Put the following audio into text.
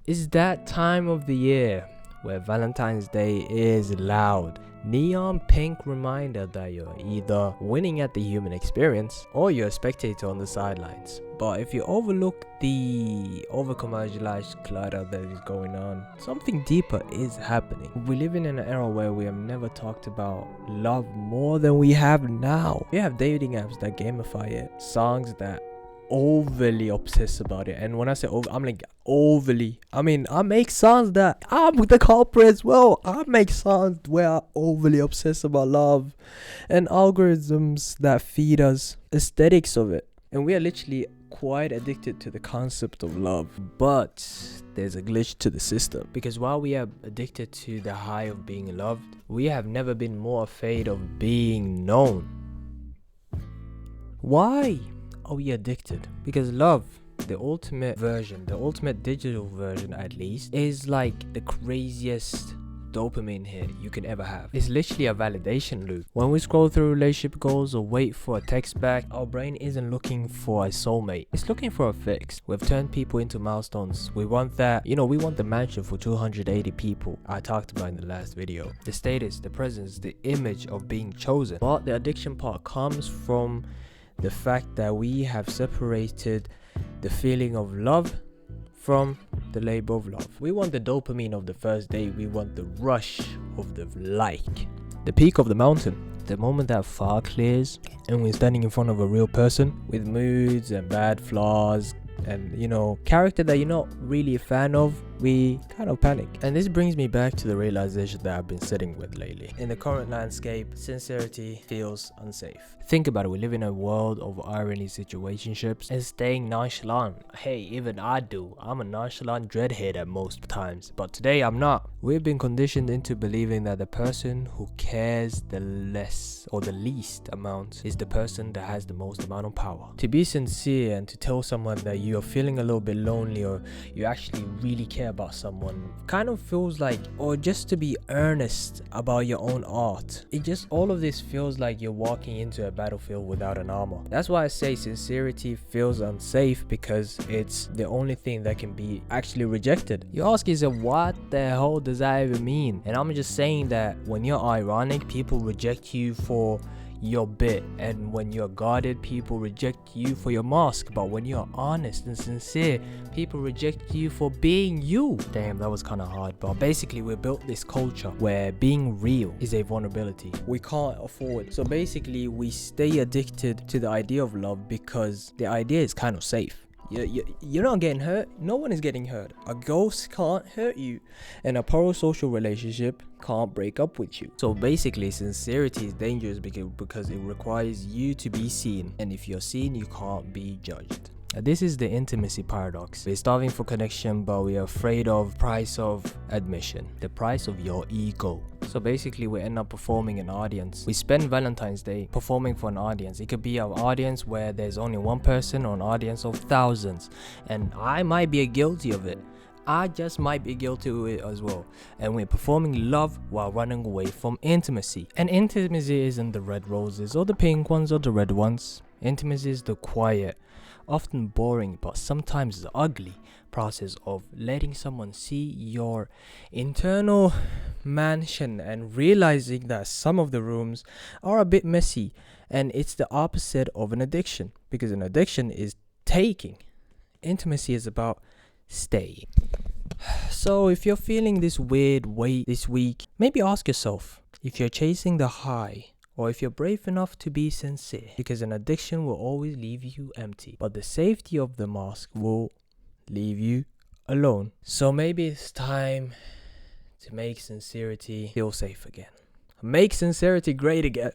It's that time of the year where Valentine's Day is loud. Neon pink reminder that you're either winning at the human experience or you're a spectator on the sidelines. But if you overlook the over-commercialized clutter that is going on, something deeper is happening. We live in an era where we have never talked about love more than we have now. We have dating apps that gamify it, songs that overly obsess about it, and when I say over, I'm like overly. I mean, I make songs that I'm the culprit as well. I make songs where I overly obsess about love and algorithms that feed us aesthetics of it, and we are literally quite addicted to the concept of love. But there's a glitch to the system, because while we are addicted to the high of being loved, we have never been more afraid of being known. Why are we addicted? Because love, the ultimate version, the ultimate digital version at least, is like the craziest dopamine hit you can ever have. It's literally a validation loop. When we scroll through relationship goals or wait for a text back, our brain isn't looking for a soulmate, it's looking for a fix. We've turned people into milestones. We want that, we want the mansion for 280 people I talked about in the last video, the status, the presence, the image of being chosen. But the addiction part comes from the fact that we have separated the feeling of love from the labor of love. We want the dopamine of the first day. We want the rush of the like. The peak of the mountain. The moment that fog clears and we're standing in front of a real person with moods and bad flaws and character that you're not really a fan of, we kind of panic. And this brings me back to the realization that I've been sitting with lately. In the current landscape, sincerity feels unsafe. Think about it, we live in a world of irony situationships and staying nonchalant. Hey, even I do. I'm a nonchalant dreadhead at most times, but today I'm not. We've been conditioned into believing that the person who cares the less or the least amount is the person that has the most amount of power. To be sincere and to tell someone that you're feeling a little bit lonely or you actually really care about someone kind of feels like, or just to be earnest about your own art, all of this feels like you're walking into a battlefield without an armor. That's why I say sincerity feels unsafe, because it's the only thing that can be actually rejected. You ask yourself, what the hell does that even mean? And I'm just saying that when you're ironic, people reject you for your bit, and when you're guarded, people reject you for your mask. But when you're honest and sincere, people reject you for being you. Damn, that was kind of hard, but basically we built this culture where being real is a vulnerability we can't afford. So basically we stay addicted to the idea of love because the idea is kind of safe. You're not getting hurt. No one is getting hurt. A ghost can't hurt you, and a parasocial relationship can't break up with you. So basically, sincerity is dangerous because it requires you to be seen, and if you're seen, you can't be judged. This is the intimacy paradox. We're starving for connection, but we are afraid of price of admission, the price of your ego. So basically we end up performing an audience. We spend Valentine's Day performing for an audience. It could be an audience where there's only one person or an audience of thousands, and I might be guilty of it. I just might be guilty of it as well. And we're performing love while running away from intimacy. And intimacy isn't the red roses or the pink ones or the red ones. Intimacy is the quiet, often boring, but sometimes ugly process of letting someone see your internal mansion and realizing that some of the rooms are a bit messy. And it's the opposite of an addiction, because an addiction is taking. Intimacy is about staying. So if you're feeling this weird weight this week, maybe ask yourself if you're chasing the high, or if you're brave enough to be sincere, because an addiction will always leave you empty, but the safety of the mask will leave you alone. So maybe it's time to make sincerity feel safe again. Make sincerity great again.